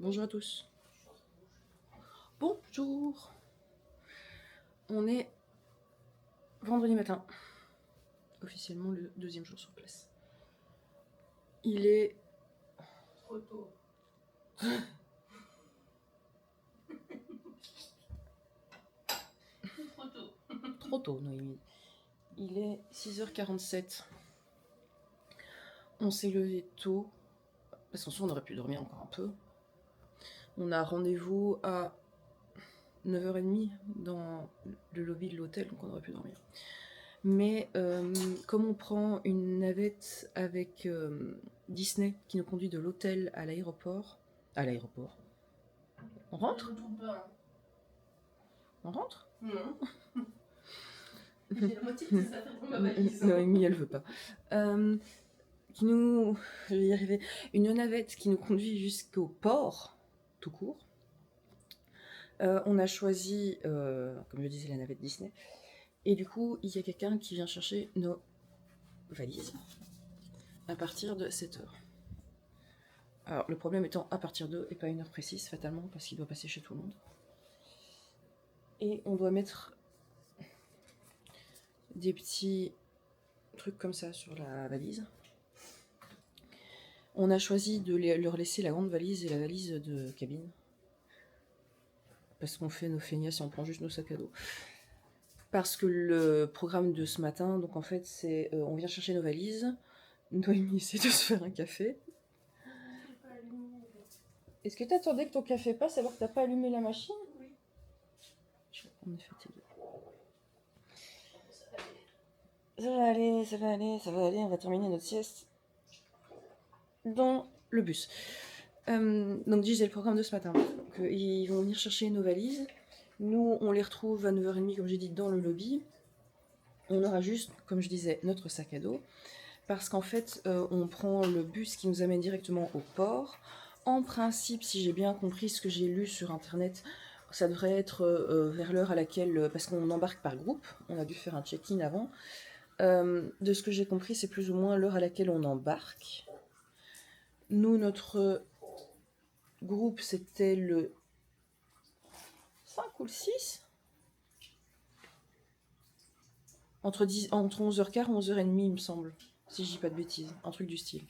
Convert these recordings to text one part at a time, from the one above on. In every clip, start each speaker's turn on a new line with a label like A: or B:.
A: Bonjour à tous. Bonjour. On est vendredi matin. Officiellement le deuxième jour sur place. Il est...
B: Trop tôt. Trop tôt.
A: Trop tôt, Noémie. Il est 6h47. On s'est levé tôt. Parce qu'en soi, on aurait pu dormir encore un peu. On a rendez-vous à 9h30 dans le lobby de l'hôtel, donc on aurait pu dormir. Mais comme on prend une navette avec Disney qui nous conduit de l'hôtel à l'aéroport... À l'aéroport. On rentre ? On rentre ?
B: Non. J'ai la moitié de tes affaires dans ma valise.
A: Noémie, elle veut pas. Qui nous... Je vais y arriver. Une navette qui nous conduit jusqu'au port, tout court. On a choisi, comme je disais, la navette Disney. Et du coup, il y a quelqu'un qui vient chercher nos valises à partir de 7h. Alors, le problème étant à partir de, et pas une heure précise, fatalement, parce qu'il doit passer chez tout le monde. Et on doit mettre des petits trucs comme ça sur la valise. On a choisi de leur laisser la grande valise et la valise de cabine. Parce qu'on fait nos feignasses et on prend juste nos sacs à dos. Parce que le programme de ce matin, donc en fait, c'est on vient chercher nos valises. Noémie essaie de se faire un café. Est-ce que tu attendais que ton café passe alors que t'as pas allumé la machine?
B: Oui.
A: On est fatigué. Ça va aller, ça va aller, ça va aller. On va terminer notre sieste dans le bus. Donc disais le programme de ce matin. Donc, ils vont venir chercher nos valises. Nous, on les retrouve à 9h30, comme j'ai dit, dans le lobby. On aura juste, comme je disais, notre sac à dos. Parce qu'en fait, on prend le bus qui nous amène directement au port. En principe, si j'ai bien compris ce que j'ai lu sur Internet, ça devrait être vers l'heure à laquelle... parce qu'on embarque par groupe. On a dû faire un check-in avant. De ce que j'ai compris, c'est plus ou moins l'heure à laquelle on embarque. Nous, notre groupe, c'était le 5 ou le 6 ? Entre 11h15 et 11h30, il me semble. Si je dis pas de bêtises. Un truc du style.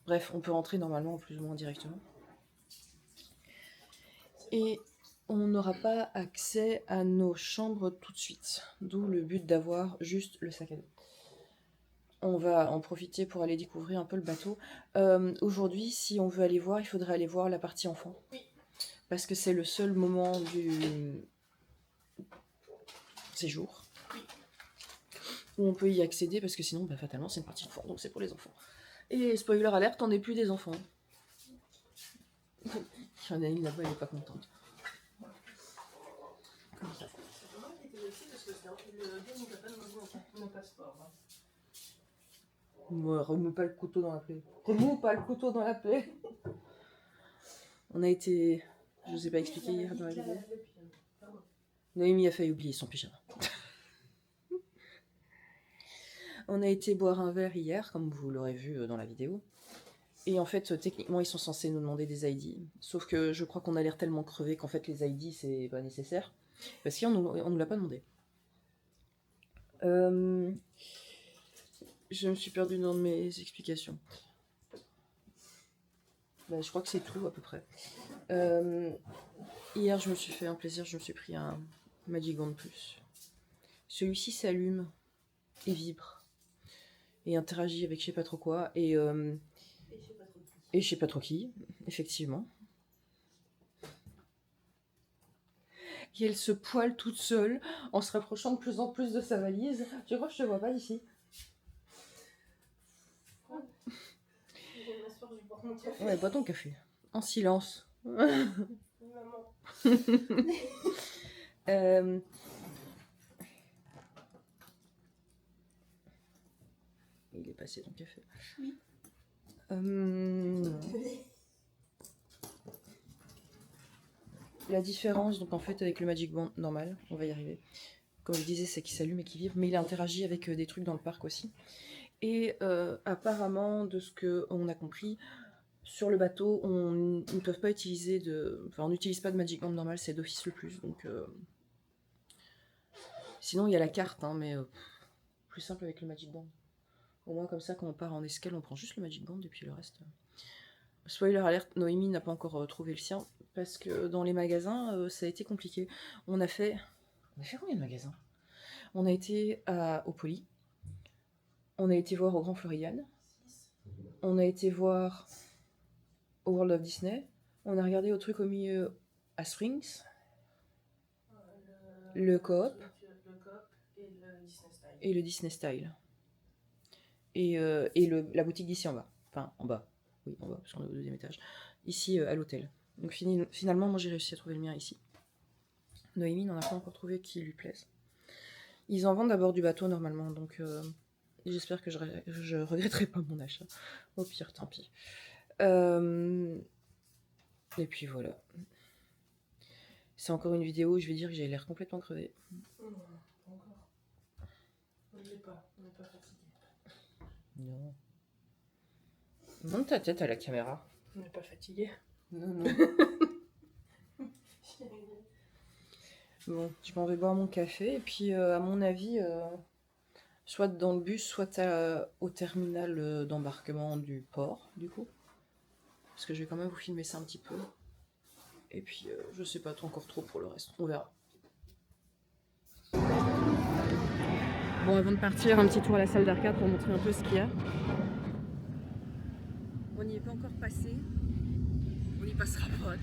A: Bref, on peut rentrer normalement plus ou moins directement. Et on n'aura pas accès à nos chambres tout de suite. D'où le but d'avoir juste le sac à dos. On va en profiter pour aller découvrir un peu le bateau. Aujourd'hui, si on veut aller voir, il faudrait aller voir la partie enfant.
B: Oui.
A: Parce que c'est le seul moment du séjour où on peut y accéder, parce que sinon, bah, fatalement, c'est une partie enfant, donc c'est pour les enfants. Et spoiler alerte, on n'est plus des enfants. Il y en a une là-bas, elle n'est pas contente. Comme ça.
B: C'est dommage qu'il était aussi parce que le gars nous a pas demandé mon passeport.
A: Ouais, remets pas le couteau dans la plaie. Remets pas le couteau dans la plaie. On a été... Je vous ai pas expliqué hier dans la vidéo. Noémie a failli oublier son pyjama. On a été boire un verre hier, comme vous l'aurez vu dans la vidéo. Et en fait, techniquement, ils sont censés nous demander des ID. Sauf que je crois qu'on a l'air tellement crevé qu'en fait, les ID, c'est pas nécessaire. Parce qu'on nous l'a pas demandé. Je me suis perdue dans mes explications. Bah, je crois que c'est tout, à peu près. Hier, je me suis fait un plaisir, je me suis pris un Magic Band Plus. Celui-ci s'allume et vibre. Et interagit avec je sais pas trop quoi. Et je sais pas trop qui, effectivement. Et elle se poile toute seule en se rapprochant de plus en plus de sa valise. Tu crois que je te vois pas ici?
B: Je vais m'asseoir, je vais boire mon café.
A: Ouais, bois ton café. En silence.
B: Maman.
A: Il est passé ton café.
B: Oui.
A: La différence, donc en fait, avec le Magic Band normal, on va y arriver. Comme je disais, c'est qu'il s'allume et qu'il vibre, mais il interagit avec des trucs dans le parc aussi. Et apparemment, de ce qu'on a compris, sur le bateau, on ne peut pas utiliser de... Enfin, on n'utilise pas de Magic Band normal, c'est d'office le plus, donc... Sinon, il y a la carte, hein, mais plus simple avec le Magic Band. Au moins, comme ça, quand on part en escale, on prend juste le Magic Band, et puis le reste... Spoiler alerte, Noémie n'a pas encore trouvé le sien, parce que dans les magasins, ça a été compliqué. On a fait combien de magasins? On a été au Poly, on a été voir au Grand Florian, on a été voir au World of Disney, on a regardé au truc au milieu à Springs, le Coop et le Disney Style. Et la boutique d'ici en bas. Enfin, en bas. Oui, en bas, parce qu'on est au 2e étage. Ici, à l'hôtel. Donc finalement, moi j'ai réussi à trouver le mien ici. Noémie n'en a pas encore trouvé qui lui plaise. Ils en vendent à bord du bateau normalement, donc j'espère que je regretterai pas mon achat. Au pire, tant pis. Et puis voilà. C'est encore une vidéo où je vais dire que j'ai l'air complètement crevée.
B: Encore. On n'est pas fatigué.
A: Non. Monte ta tête à la caméra.
B: On n'est pas fatigué.
A: Non. Bon, je m'en vais boire mon café et puis à mon avis, soit dans le bus, soit au terminal d'embarquement du port, du coup. Parce que je vais quand même vous filmer ça un petit peu. Et puis je sais pas encore trop pour le reste, on verra. Bon, avant de partir, un petit tour à la salle d'arcade pour montrer un peu ce qu'il y a. On n'y est pas encore passé. On n'y passera pas.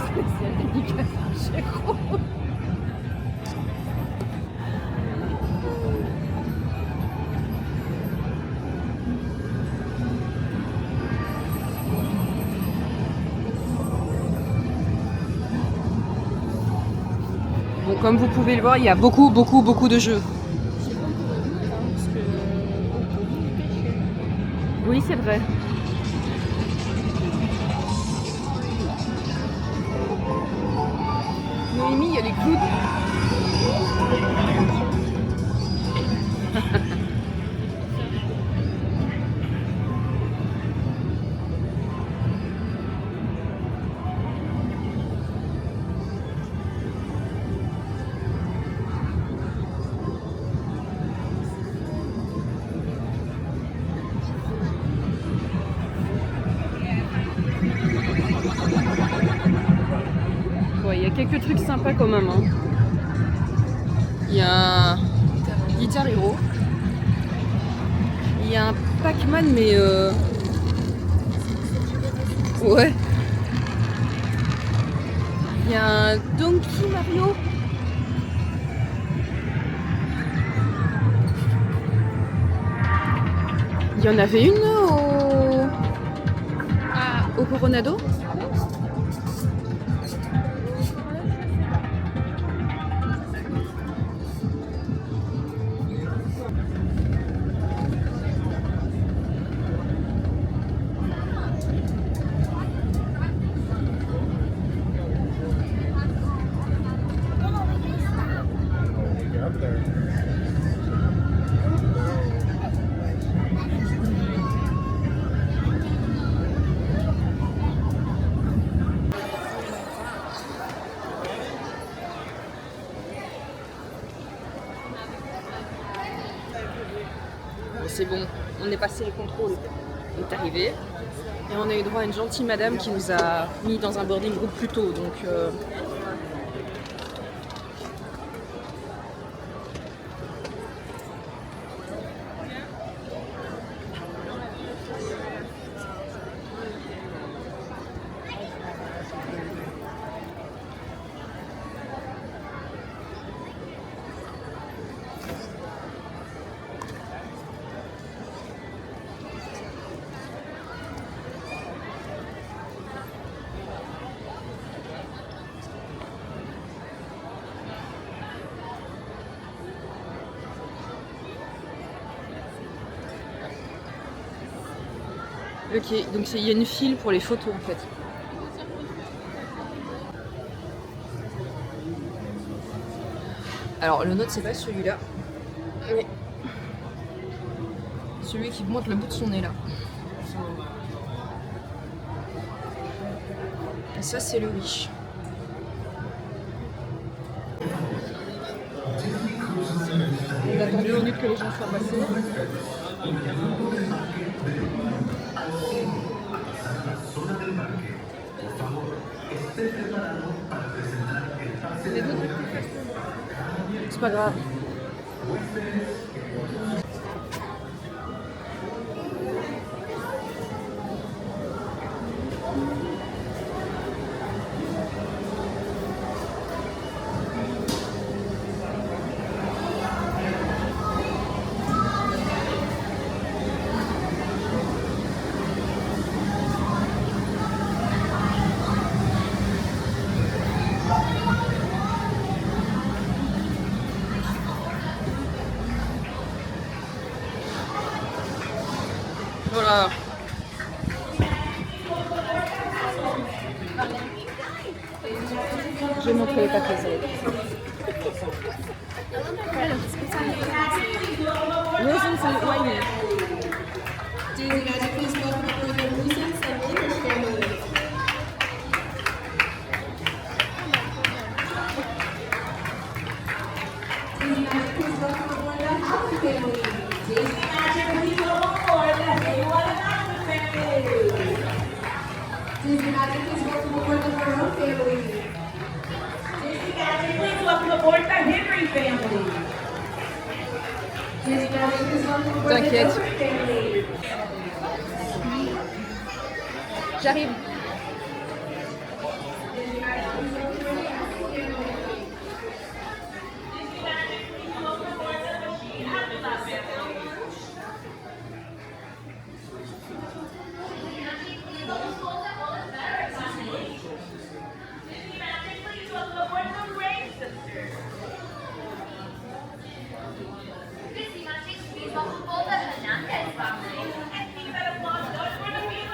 A: Spécial dédicace à Chéreau. Bon, comme vous pouvez le voir, il y a beaucoup de jeux. Oui, c'est vrai. Noémie, il y a les clowns. Ouais, il y a quelques trucs sympas quand même. Hein. Il y a un Guitar Hero. Il y a un Pac-Man, mais ouais. Il y a un Donkey Mario. Il y en avait une au Coronado. C'est bon, on est passé les contrôles, on est arrivé et on a eu droit à une gentille madame qui nous a mis dans un boarding group plus tôt, donc Ok, donc il y a une file pour les photos en fait. Alors le nôtre c'est pas celui-là, mais celui qui montre le bout de son nez là. Et ça c'est le Wish. On attend 2 minutes que les gens soient passés. C'est pas grave. Voilà. Je vais montrer les papiers. Raisins and wine.
B: Daisy, guys, please welcome for the Lucas and English family. Daisy, guys, please welcome aboard the Howard family. Daisy, guys, please welcome aboard the Haywood and Howard family. Daisy, guys, please welcome aboard the Maroon family. Daisy, guys, please welcome aboard the Henry family. Daisy, guys, please welcome aboard the
A: T'inquiète.
B: Gilbert family.
A: J'arrive.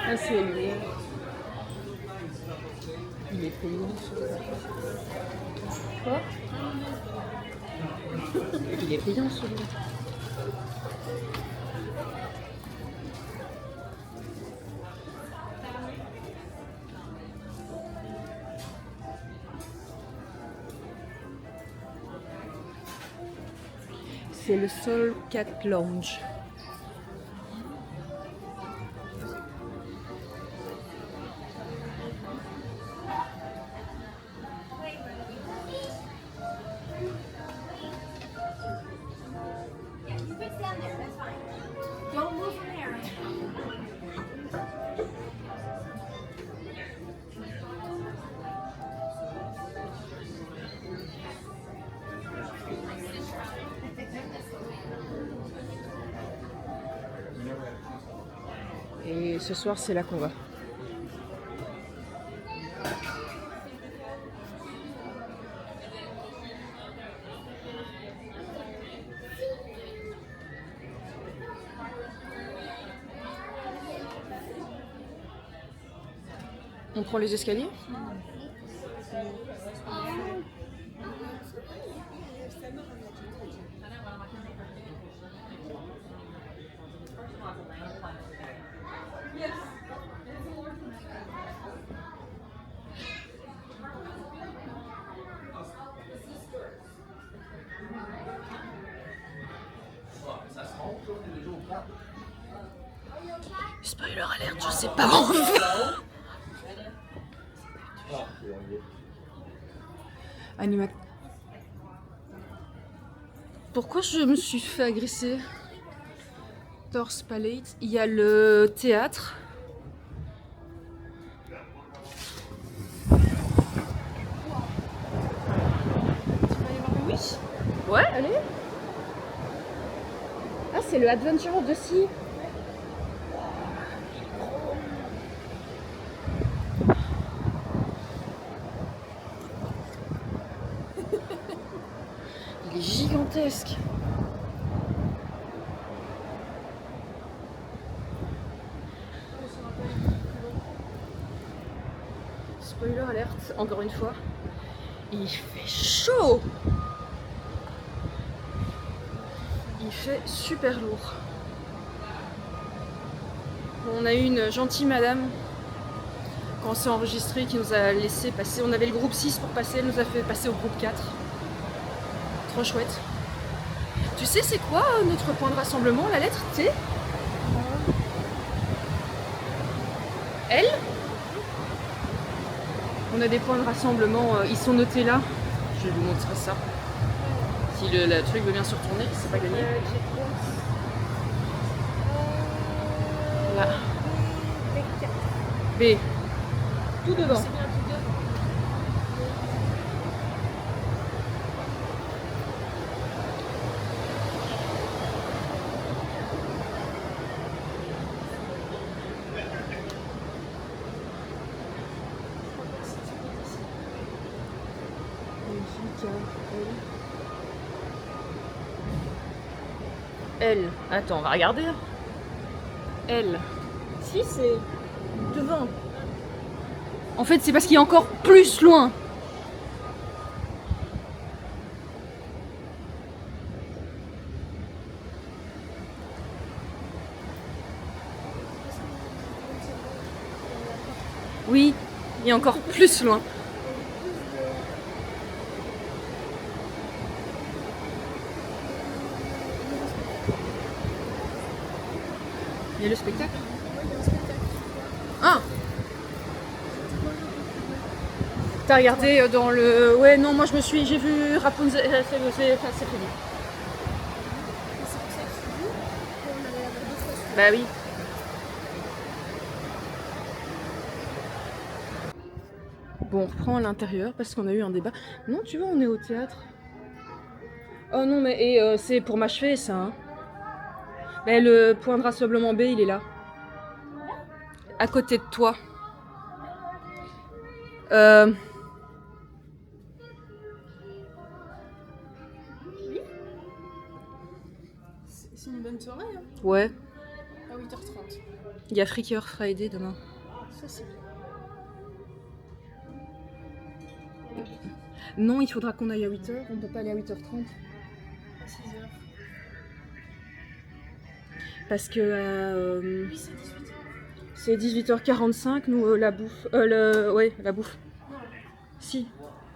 A: Ah, c'est lui. Il est payant celui-là. Quoi? Il est payant celui-là. C'est le Soul Cat Lounge.
B: Don't move from there.
A: Et ce soir, c'est là qu'on va. On prend les escaliers? Spoiler alert, je sais pas. Animat. Pourquoi je me suis fait agresser? Torse Palette. Il y a le théâtre. Tu vas aller voir le Wish? Ouais, allez. Ah, c'est le Adventure of the Sea. Il est gigantesque. encore une fois. Il fait chaud. Il fait super lourd. On a eu une gentille madame quand on s'est enregistré qui nous a laissé passer. On avait le groupe 6 pour passer, elle nous a fait passer au groupe 4. Trop chouette. Tu sais c'est quoi notre point de rassemblement, la lettre T? L? On a des points de rassemblement, ils sont notés là. Je vais vous montrer ça. Si le truc veut bien se retourner, c'est pas gagné. Là. B. Tout devant. L. Attends, on va regarder. L. Si, c'est devant. En fait, c'est parce qu'il est encore plus loin. Oui, il est encore plus loin. Il y a le spectacle. Ah! T'as regardé dans le... Ouais, non, moi j'ai vu Rapunzel, c'est fini. Bah oui. Bon, on reprend à l'intérieur parce qu'on a eu un débat. Non, tu vois, on est au théâtre. Oh non, mais c'est pour m'achever ça. Hein. Mais le point de rassemblement B, il est là. À côté de toi.
C: C'est une bonne soirée, hein.
A: Ouais.
C: À 8h30.
A: Il y a Freaky Friday demain.
C: Ça, c'est bien.
A: Non, il faudra qu'on aille à 8h. On ne peut pas aller à 8h30.
C: À 6h.
A: Parce que
C: Oui, c'est 18h.
A: c'est 18h45, nous, la bouffe. Ouais, la bouffe.
C: Non.
A: Si.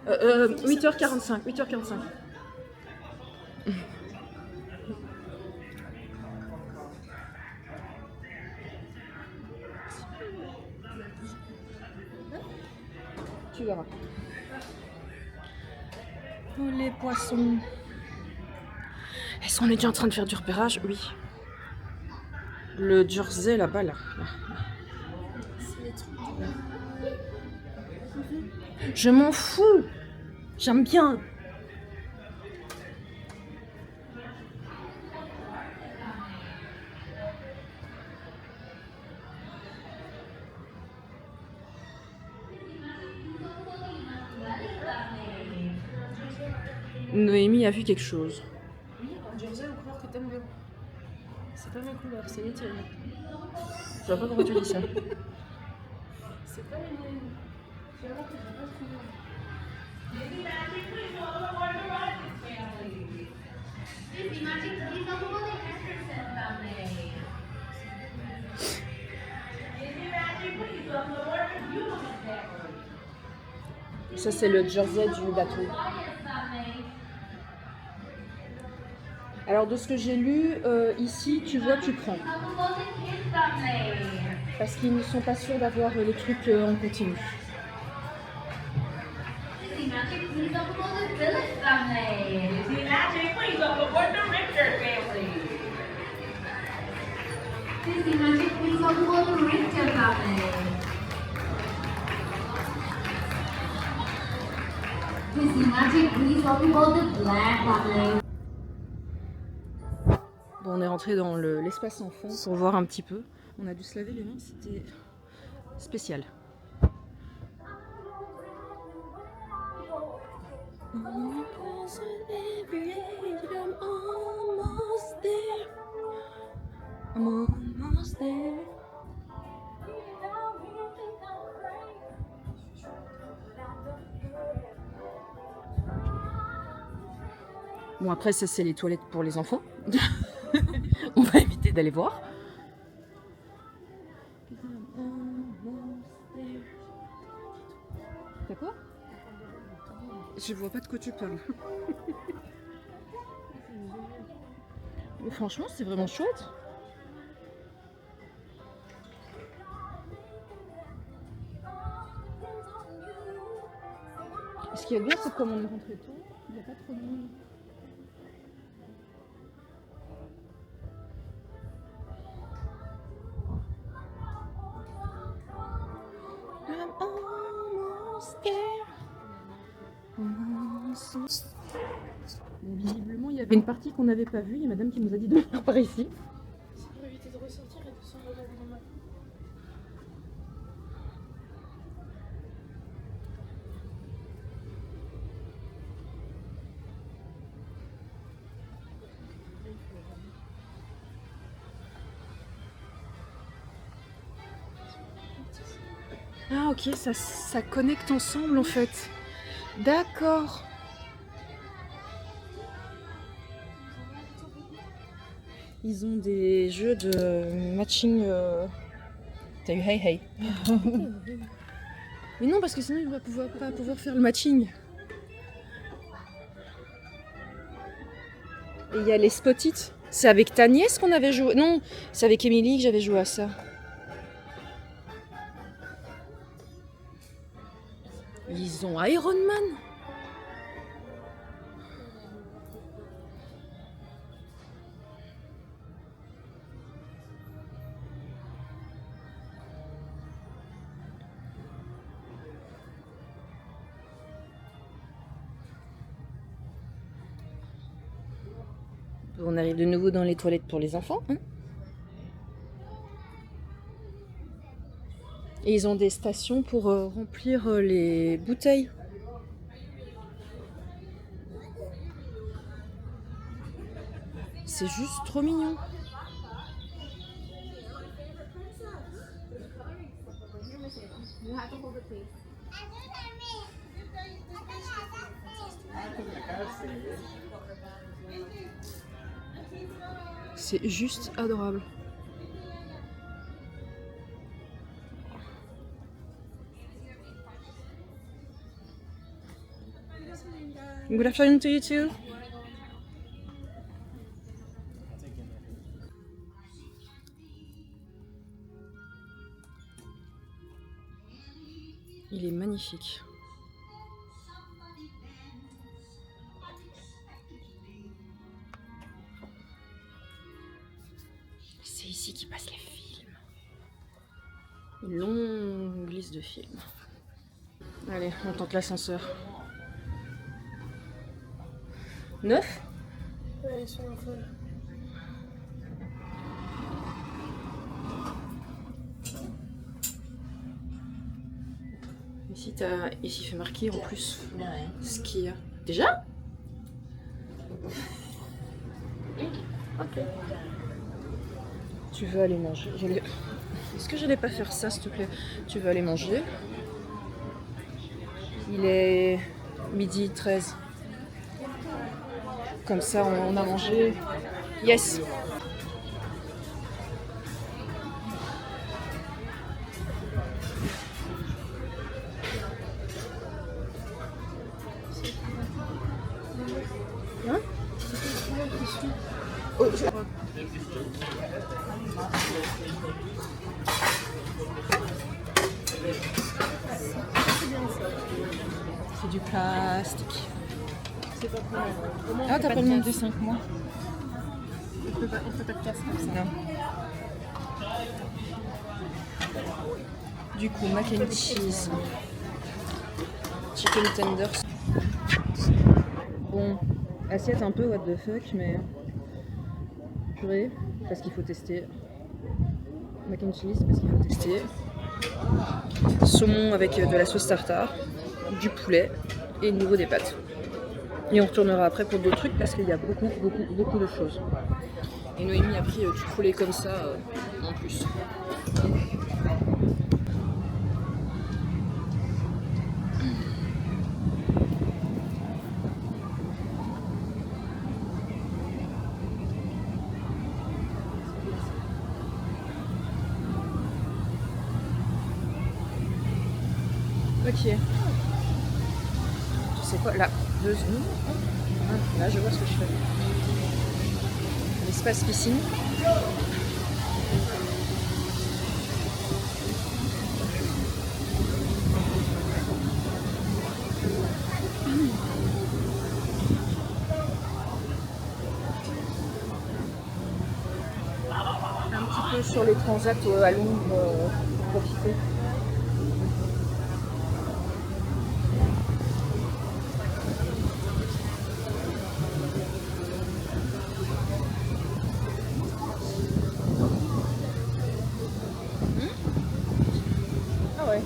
A: 8h45. 8h45. Tu verras. Oh, les poissons. Est-ce qu'on est déjà en train de faire du repérage? Oui. Le jersey là-bas, là.
C: C'est les trucs de...
A: Je m'en fous. J'aime bien. Noémie a vu quelque chose.
C: Oui, un jersey aux couleurs que t'aimes bien. C'est pas mes couleurs, c'est les tiennes.
A: Je vois pas pourquoi tu dis ça.
C: C'est pas les miennes. Tu vas voir que j'ai pas de couleurs.
A: Ça, c'est le jersey du bateau. Alors, de ce que j'ai lu, ici, tu vois, tu prends. Parce qu'ils ne sont pas sûrs d'avoir les trucs en continu.
B: Disney Magic, please welcome all the Richter family. Disney Magic, please welcome all the Black family.
A: Bon, on est rentré dans l'espace enfant pour voir un petit peu. On a dû se laver les mains, c'était spécial. I'm almost there. Bon, après, ça, c'est les toilettes pour les enfants. On va éviter d'aller voir. T'as quoi? Je vois pas de quoi tu parles. Mais franchement, c'est vraiment chouette. Ce qui est bien, c'est que comme on est rentré tôt, il n'y a pas trop de monde. I'm almost there. Bon, visiblement, il y avait une partie qu'on n'avait pas vue. Il y a madame qui nous a dit de venir par ici.
C: C'est pour éviter de ressortir et de s'en regarder dans ma...
A: Ah ok, ça connecte ensemble en fait. D'accord. Ils ont des jeux de matching. T'as eu hey hey. Mais non, parce que sinon il va pas pouvoir faire le matching. Et il y a les Spot-It. C'est avec ta nièce qu'on avait joué. Non, c'est avec Émilie que j'avais joué à ça. Ils ont Iron Man. On arrive de nouveau dans les toilettes pour les enfants. Hein. Et ils ont des stations pour remplir les bouteilles. C'est juste trop mignon. C'est juste adorable. Good afternoon to you too. Il est magnifique. C'est ici qu'ils passent les films. Une longue liste de films. Allez, on tente l'ascenseur. 9 ?
C: Ouais, ils sont en folle.
A: Ici fait marqué en plus ce qu'il y a. Déjà ? Ok. Tu veux aller manger ? Est-ce que j'allais pas faire ça, s'il te plaît ? Tu veux aller manger ? Il est 12h13. Comme ça, on a mangé. Yes. Hein? Oh, c'est du plastique.
C: C'est pas pour moi.
A: Ah, t'as pas le nombre des 5 mois.
C: On fait pas de casse comme ça.
A: Non. Du coup, mac and cheese. Chicken tenders. Bon, assiette un peu what the fuck, mais purée, parce qu'il faut tester. Mac and cheese, parce qu'il faut tester. Saumon avec de la sauce tartare, du poulet et de nouveau des pâtes. Et on retournera après pour d'autres trucs parce qu'il y a beaucoup de choses. Et Noémie a pris du poulet comme ça en plus. Ok. Tu sais quoi, là, 2 secondes. Ah, là, je vois ce que je fais. L'espace piscine. Un petit peu sur les transats à Londres pour profiter. Ah ouais.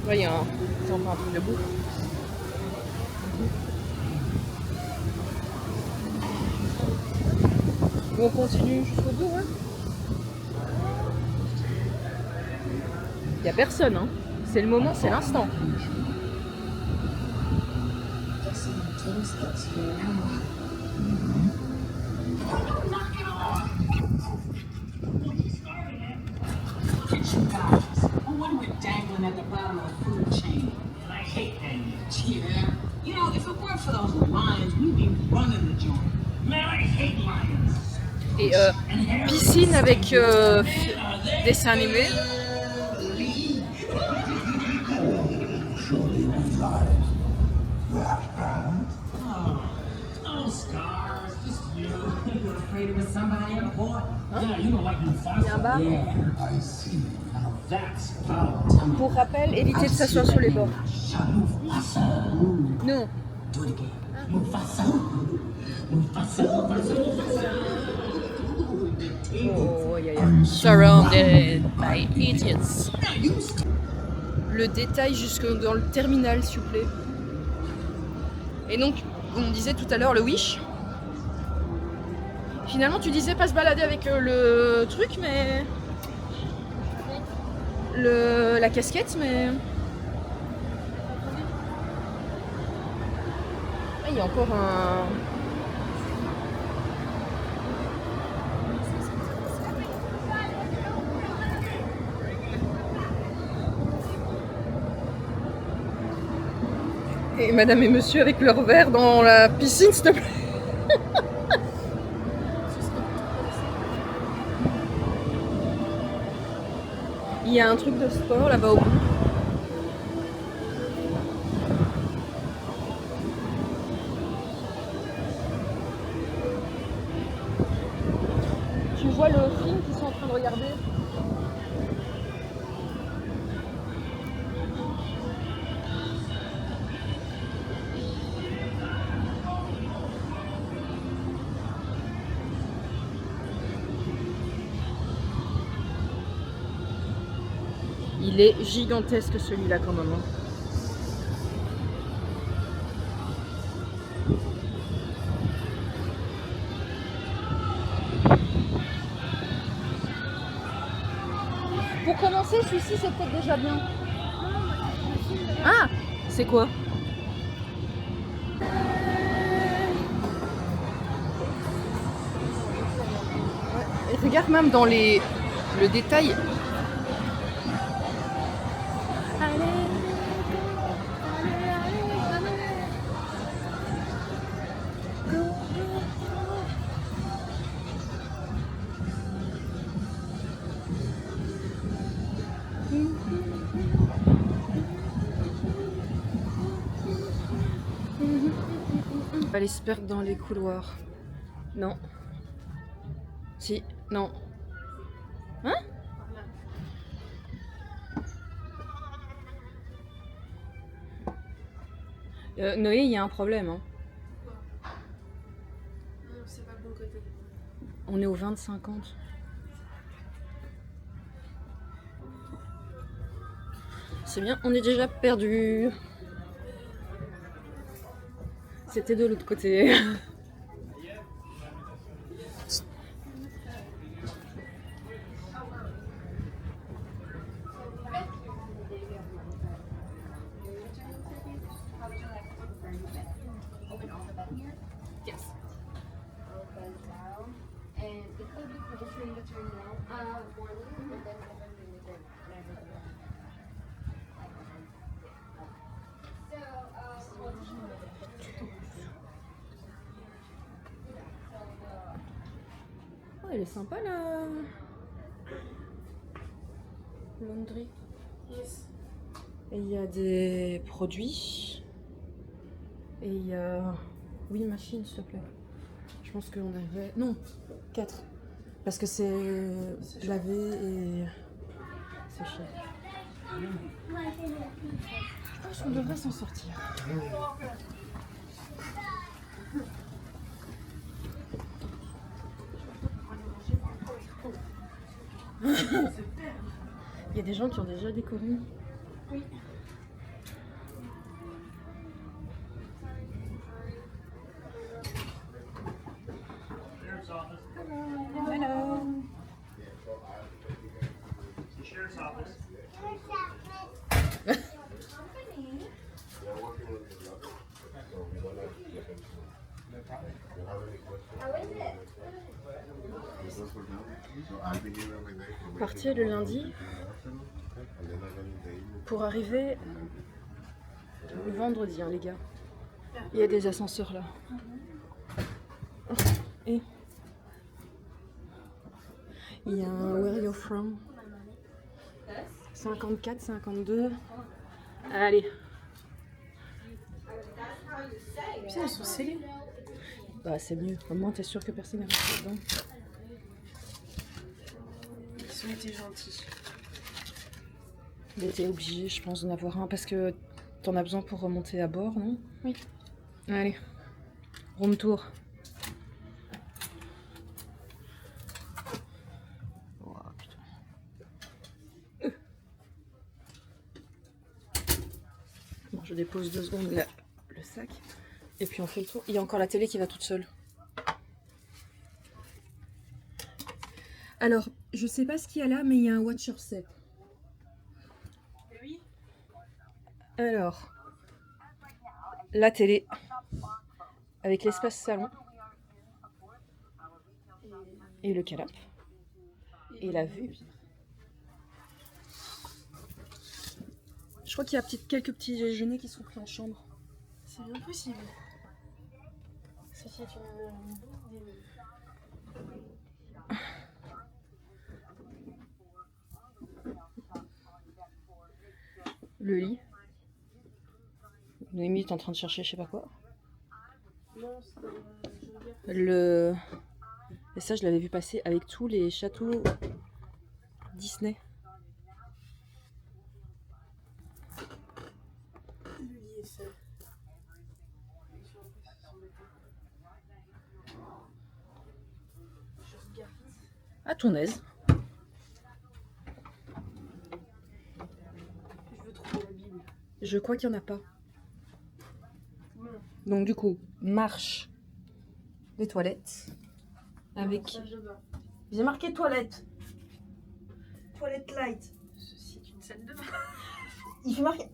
A: Ouais, il y a c'est encore un truc debout. On continue jusqu'au bout, ouais. Il y a personne, hein. C'est le moment, c'est l'instant.
B: When we're dangling at the bottom of the food chain, and I hate danglers. Yeah. You know, if it weren't for those lions, we'd be running the joint. Man, I hate lions.
A: Et piscine avec dessin animé.
B: No scars, just you. You were afraid it was somebody on board? Yeah, you don't like Mufasa.
A: Il y a un bar.
B: Yeah, I see. Now that's power.
A: Pour rappel, évitez de s'asseoir sur les bords. Non.
B: Do it again. Mufasa. Mufasa, Mufasa, Mufasa.
A: Oh, yeah, yeah. Surrounded by idiots. Le détail jusque dans le terminal, s'il vous plaît. Et donc, on disait tout à l'heure le Wish. Finalement, tu disais pas se balader avec le truc, mais la casquette, mais ah, il y a encore un. Et madame et monsieur avec leur verre dans la piscine, s'il te plaît. Il y a un truc de sport là-bas au bout. Tu vois le film qu'ils sont en train de regarder? Il est gigantesque celui-là quand même. Pour commencer, celui-ci c'est peut-être déjà bien. Ah, c'est quoi? Ouais, et regarde même dans le détail. Les sperks dans les couloirs. Non. Si, non. Hein? Noé, il y a un problème. Hein.
C: Non, c'est pas le bon côté.
A: On est au 20-50. C'est bien, on est déjà perdu. C'était de l'autre côté. elle est sympa la laundry.
C: Yes.
A: Et il y a des produits. Et il y a 8 machines, s'il te plaît. Je pense qu'on avait... Non, 4. Parce que c'est lavé et séché. Je pense qu'on devrait s'en sortir. Il y a des gens qui ont déjà décoré.
C: Oui.
A: Hello.
D: Sheriff's office.
A: Partir le lundi pour arriver le vendredi, hein, les gars. Il y a des ascenseurs là. Et il y a un Where You're From. 54, 52. Allez.
C: Putain, ils sont scellés.
A: Bah c'est mieux. Au moins t'es sûr que personne n'est rentré dedans.
C: Ils ont été gentils.
A: Il était obligé, je pense, d'en avoir un parce que t'en as besoin pour remonter à bord, non?
C: Oui.
A: Allez. Room tour. Oh, putain. Bon, je dépose 2 secondes le sac. Et puis on fait le tour. Il y a encore la télé qui va toute seule. Alors, je sais pas ce qu'il y a là, mais il y a un watch set.
C: Oui.
A: Alors, la télé avec l'espace salon et le canapé et la vue. Je crois qu'il y a quelques petits déjeuners qui sont pris en chambre.
C: C'est bien possible. Ceci est
A: Le lit. Noémie est en train de chercher je sais pas quoi.
C: Non, c'était
A: Le... Et ça je l'avais vu passer avec tous les châteaux Disney.
C: le lit est fait. Je regarde.
A: À ton aise.
C: Je veux trouver la Bible.
A: Je crois qu'il n'y en a pas.
C: Non.
A: Donc du coup, marche des toilettes avec...
C: Salle de bain.
A: J'ai marqué toilette. Toilette light.
C: Ceci est une salle de bain.
A: Il fait marquer...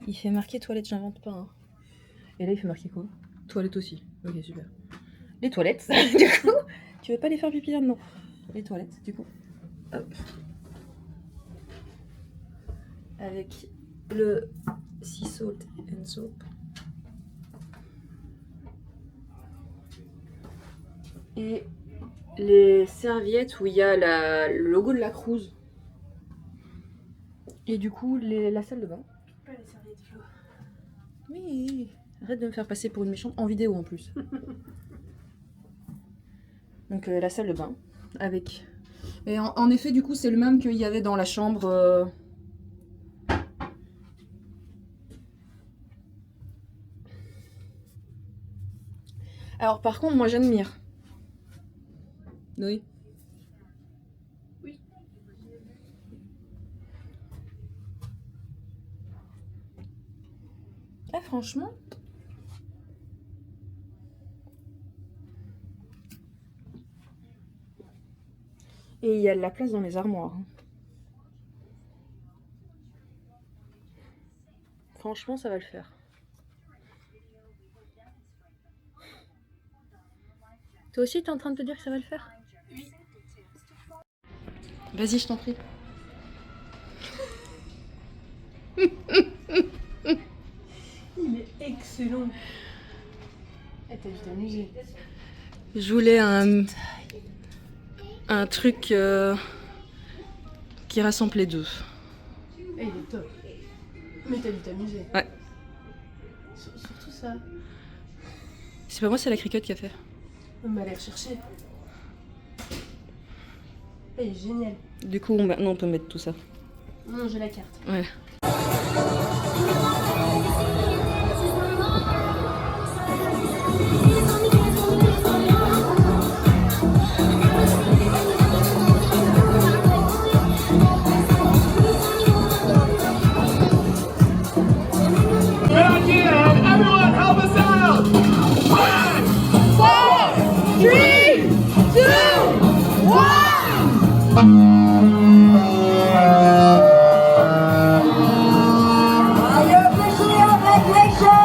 A: Il fait marquer toilette, j'invente pas. Hein. Et là, il fait marquer quoi? Toilette aussi. Ok, super. Les toilettes, du coup. Tu veux pas les faire pipi là? Non. Les toilettes, du coup. Hop. Avec le sea salt and soap. Et les serviettes où il y a le logo de la cruise. Et du coup, la salle de bain.
C: Pas les serviettes Flo.
A: Mais arrête de me faire passer pour une méchante en vidéo en plus. Donc la salle de bain avec... Et en effet, du coup, c'est le même qu'il y avait dans la chambre... Alors par contre, moi j'admire. Oui.
C: Oui.
A: Ah franchement. Et il y a de la place dans les armoires. Franchement, ça va le faire. Toi aussi, t'es en train de te dire que ça va le faire?
C: Oui.
A: Vas-y, je t'en prie.
C: Il est excellent.
A: Eh, t'as dû t'amuser. Je voulais un truc qui rassemble les deux.
C: Eh, il est top. Mais t'as dû t'amuser.
A: Ouais.
C: Surtout ça.
A: C'est pas moi, c'est la cricket qui a fait.
C: On va aller rechercher. Eh, il est génial.
A: Du coup, maintenant on peut mettre tout ça.
C: Non, j'ai la carte.
A: Ouais.
D: Good idea! Everyone, help us out! 5, 4, 3, 2, 1!
B: You're officially on vacation!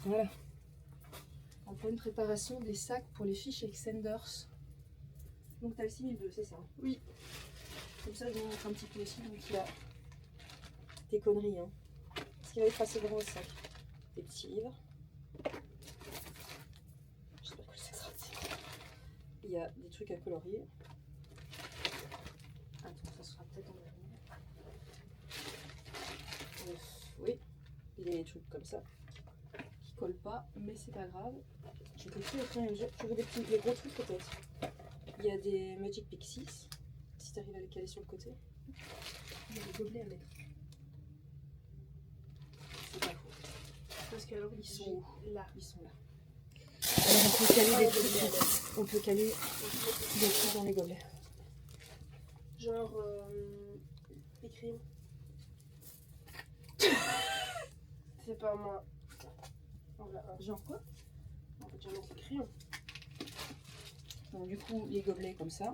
C: Voilà. En pleine préparation des sacs pour les fiches Extenders.
A: Donc t'as le 6002, c'est ça?
C: Oui.
A: Comme ça, je vais montrer un petit peu aussi. Donc il y a des conneries, hein. Parce qu'il va être assez grand le sac. Des petits livres. J'espère que le sac sera petit. Il y a des trucs à colorier. Attends, ça sera peut-être en dernier. Oui, des trucs comme ça. Qui collent pas, mais c'est pas grave. J'ai quelque chose, tiens, je veux des petits, des gros trucs peut-être. Il y a des Magic Pixies. Si t'arrives à les caler sur le côté. Il y a des gobelets à mettre. C'est pas faux.
C: Parce qu'alors,
A: Ils sont où?
C: là.
A: Ils sont là. Alors on peut caler des trucs. On peut caler des trucs dans les gobelets.
C: Genre, les crayons. C'est pas moi. Voilà.
A: Genre quoi?
C: On peut déjà mettre les crayons.
A: Donc du coup les gobelets comme ça.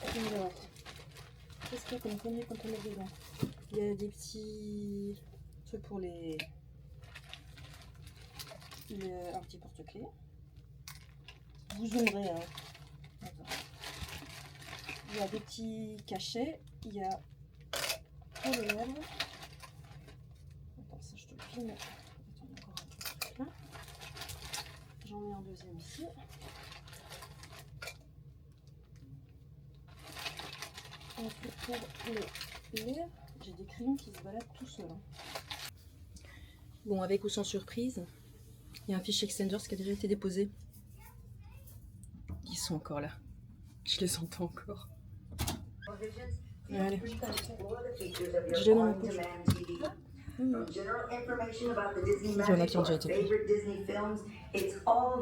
A: Alors, qu'est-ce qu'il y a comme conneries quand on met dedans? Il y a des petits trucs pour les... un petit porte-clés. Vous zoomerez, hein. Attends. Il y a des petits cachets. Il y a pour les lèvres. Attends, ça je te le filme. Attends, il y a encore un truc là. J'en mets un deuxième ici. Ensuite pour les lèvres, j'ai des crayons qui se baladent tout seuls. Bon, avec ou sans surprise, il y a un fichier Extenders qui a déjà été déposé. Ils sont encore là. Je les entends encore. Allez. Je l'ai dans ma poche. Il y en a qui ont déjà été pris.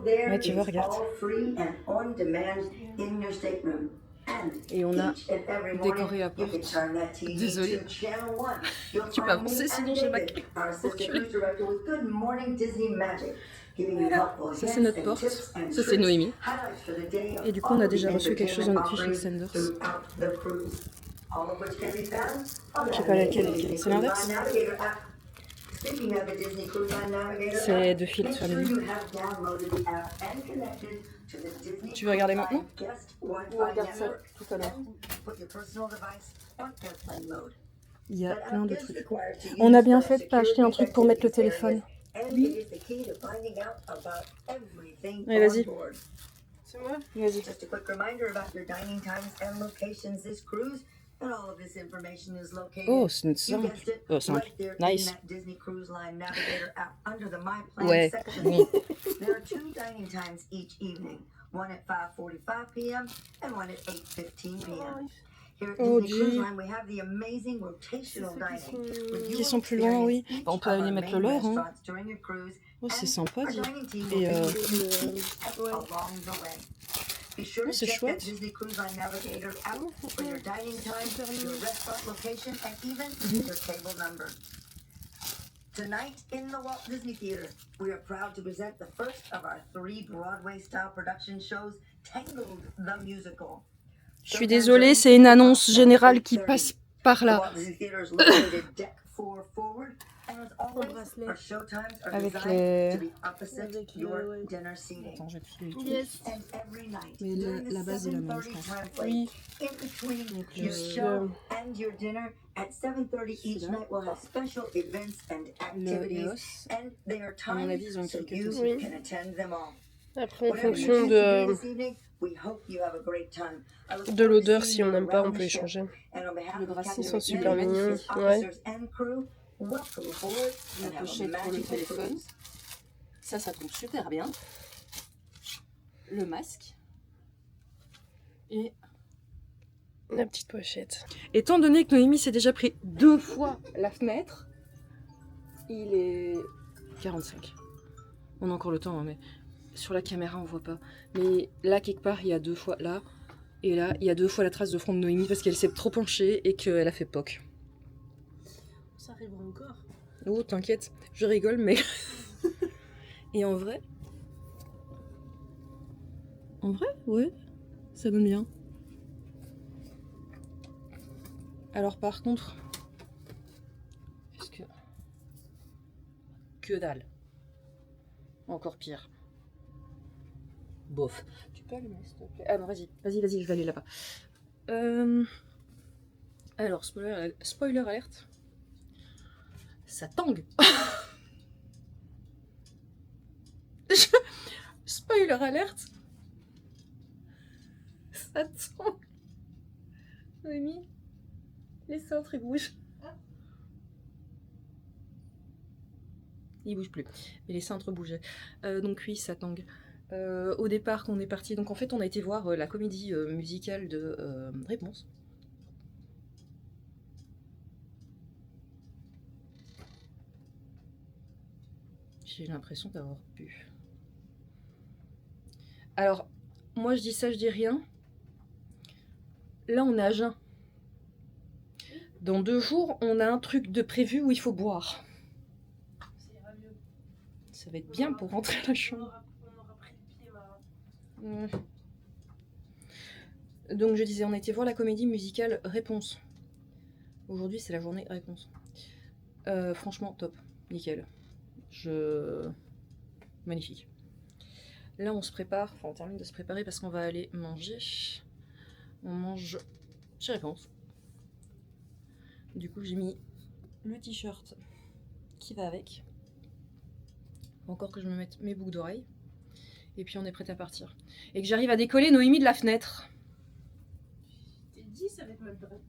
A: Ouais, tu vois, regarde. Et on a décoré la porte. Désolée. Tu peux avancer sinon j'ai ma clé. Ça c'est notre porte. Ça c'est Noémie. Et du coup on a déjà reçu quelque chose dans notre fiche Extenders. Je sais pas laquelle. C'est l'inverse. C'est de Field Family. Tu veux regarder maintenant? Ou on regarde ça tout à l'heure? Il y a plein de trucs. On a bien fait de pas acheter un truc pour mettre le téléphone. Oui. Allez, vas-y.
C: C'est moi?
A: Vas-y.
B: Just a quick reminder about your dining times and locations this cruise, and all of this information is located.
A: Oh, c'est une
B: You
A: 5.
B: guessed it,
A: Oh, 5.
B: right there
A: Nice.
B: in that Disney Cruise Line Navigator app under the My Plan
A: Ouais.
B: section.
A: Oui.
B: There are 2 dining times each evening, one at 5:45 p.m. and one at 8:15 p.m. Here at
A: Oh,
B: Disney Cruise
A: gee.
B: Line, we have the amazing rotational dining. where you
A: Qui sont plus loin, oui.
B: experience
A: Bah, on peut
B: each of
A: aller
B: our
A: mettre
B: main
A: le leur, hein.
B: restaurants during your cruise,
A: Oh, c'est
B: and
A: sympa,
B: our
A: dis.
B: dining team
A: Et
B: will be
A: euh,
B: along the way. Be sure
A: Oh,
B: to
A: c'est
B: check that
A: chouette.
B: Disney Cruise Line Navigator app for your dining time, your restaurant location, and even your table number.
E: Tonight in the Walt Disney Theater, we are proud to present the first of our 3 Broadway-style production shows, Tangled the Musical.
A: Je suis désolée, c'est une annonce générale qui passe par là. Avec les...
C: Attends, je vais te filer le truc. Yes. Mais la base est la même, je pense.
A: Oui.
C: Le os. À mon avis, ils ont une cricket aussi.
F: Oui. Après, en fonction de l'odeur, si on n'aime pas, on peut échanger.
C: Le bracelet,
F: Ils sont super mignons. Ouais.
C: La pochette pour le téléphone. Ça tombe super bien. Le masque. Et
F: La petite pochette.
A: Étant donné que Noémie s'est déjà pris 2 fois la fenêtre, il est 45. On a encore le temps, hein, mais sur la caméra on voit pas. Mais là quelque part il y a 2 fois là, et là il y a 2 fois la trace de front de Noémie parce qu'elle s'est trop penchée et qu'elle a fait POC.
F: Ça arrivera encore.
A: Oh t'inquiète, je rigole mais... Et en vrai, ouais, ça donne bien. Alors par contre, est-ce que dalle. Encore pire. Bof. Tu peux allumer s'il te plaît? Ah non, vas-y, je vais aller là-bas. Alors, spoiler alerte. Ça tangue. Spoiler alerte. Ça tangue. Noémie, les cintres ils bougent. Ils bougent plus, mais les cintres bougeaient. Donc oui, ça tangue. Au départ, quand on est parti, donc en fait, on a été voir la comédie musicale de Réponse. J'ai l'impression d'avoir bu. Alors, moi je dis ça, je dis rien. Là, on est à jeun. Dans 2 jours, on a un truc de prévu où il faut boire. Ça va être bien pour rentrer à la chambre. Donc je disais, on a été voir la comédie musicale Réponse. Aujourd'hui, c'est la journée Réponse. Franchement, top. Nickel. Magnifique. Là, on se prépare, enfin on termine de se préparer parce qu'on va aller manger. On mange chez Réponse. Du coup, j'ai mis le t-shirt qui va avec. Encore que je me mette mes boucles d'oreilles. Et puis on est prêt à partir. Et que j'arrive à décoller Noémie de la fenêtre.
F: T'es dit, ça va être mal prêt.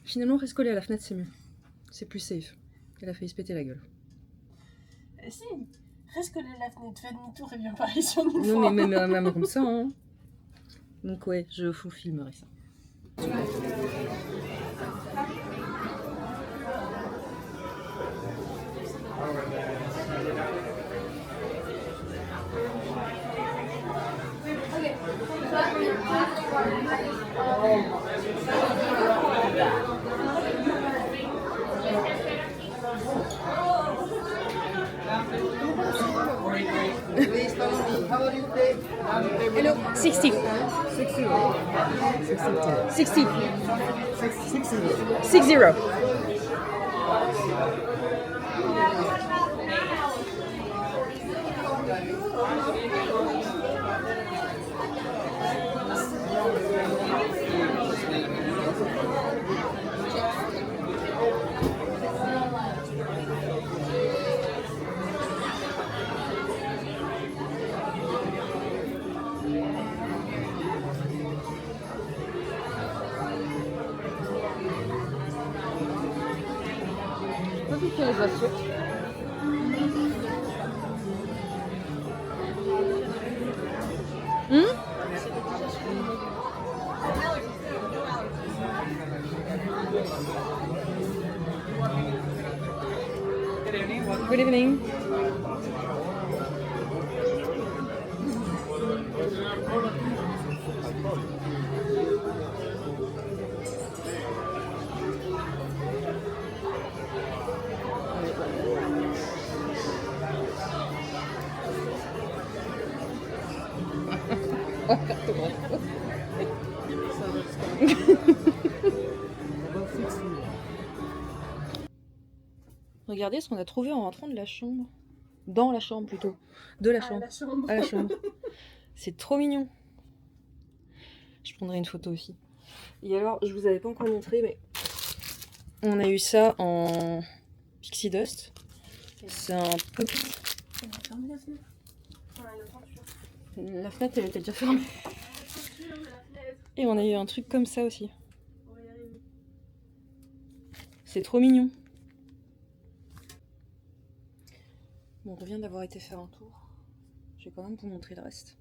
A: Finalement, reste collé à la fenêtre, c'est mieux. C'est plus safe. Elle a failli se péter la gueule.
F: Si, reste collé à la fenêtre, fais demi-tour et viens par ici en une
A: Non,
F: fois.
A: mais même comme ça. Hein. Donc ouais, je vous filmerai ça.
F: Hello, 60. 60. 60.
A: Good evening. Regardez ce qu'on a trouvé en rentrant de la chambre. Dans la chambre plutôt. De la chambre.
F: La chambre.
A: À la chambre. C'est trop mignon. Je prendrai une photo aussi. Et alors, je vous avais pas encore montré, mais on a eu ça en Pixie Dust. C'est un peu...
F: On a fermé la fenêtre. Enfin, la peinture.
A: La fenêtre, elle était déjà fermée.
F: Sur la fenêtre.
A: Et on a eu un truc comme ça aussi.
F: On va y arriver.
A: C'est trop mignon. Bon, on revient d'avoir été faire un tour. Je vais quand même vous montrer le reste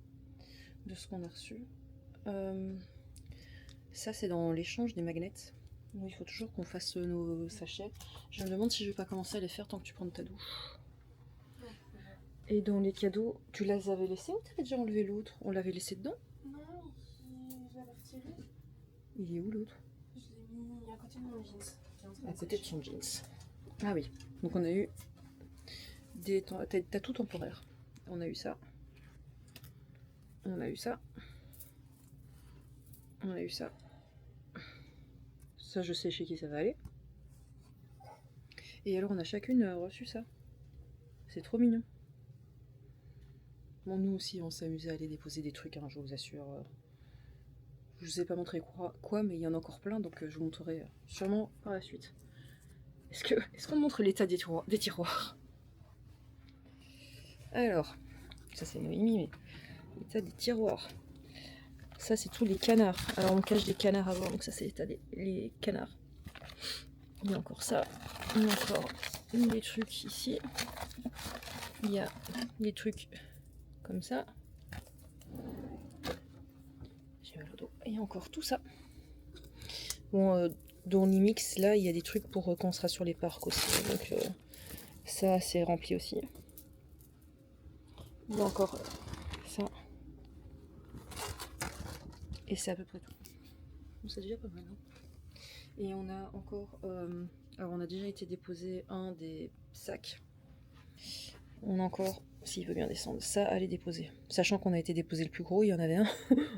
A: de ce qu'on a reçu. Ça, c'est dans l'échange des magnets. Donc, il faut toujours qu'on fasse nos sachets. Je me demande si je vais pas commencer à les faire tant que tu prends ta douche. Et dans les cadeaux, tu les avais laissés ou t'avais déjà enlevé l'autre? On l'avait laissé dedans?
F: Non, je l'avais retiré.
A: Il est où l'autre?
F: Je l'ai mis à côté de mon jeans.
A: À côté de son jeans. Ah oui. Donc on a eu des tatous temporaires. On a eu ça. On a eu ça. On a eu ça. Ça, je sais chez qui ça va aller. Et alors, on a chacune reçu ça. C'est trop mignon. Bon, nous aussi, on s'amusait à aller déposer des trucs, hein, je vous assure. Je vous ai pas montré quoi, mais il y en a encore plein, donc je vous montrerai sûrement par la suite. Est-ce qu'on montre l'état des tiroirs? Alors, ça c'est Noémie, mais l'état des tiroirs. Ça, c'est tous les canards. Alors, on cache des canards avant, donc ça, c'est l'état des canards. Il y a encore ça. Il y a encore des trucs ici. Il y a des trucs comme ça. J'ai mal au dos. Et encore tout ça. Bon, dans l'Imix, là, il y a des trucs pour quand on sera sur les parcs aussi. Donc, ça, c'est rempli aussi. Il y a encore ça. Et c'est à peu près tout. Bon, c'est déjà pas mal. Hein. Et on a encore... alors on a déjà été déposer un des sacs. On a encore, s'il veut bien descendre, ça à les déposer. Sachant qu'on a été déposer le plus gros, il y en avait un.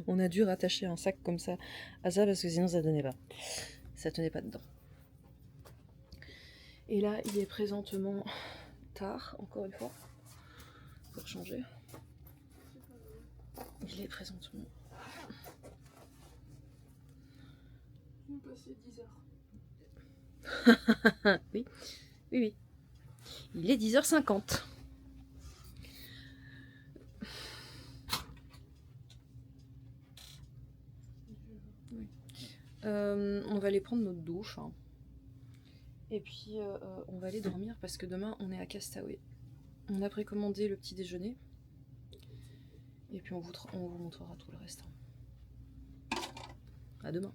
A: On a dû rattacher un sac comme ça à ça parce que sinon ça tenait pas. Ça tenait pas dedans. Et là, il est présentement tard, encore une fois. Pour changer. Il est présentement...
F: On passait 10 heures.
A: Oui, oui, oui. Il est 10h50. Oui. On va aller prendre notre douche. Hein. Et puis, on va aller dormir parce que demain, on est à Castaway. On a précommandé le petit déjeuner. Et puis, on vous montrera tout le reste. À demain.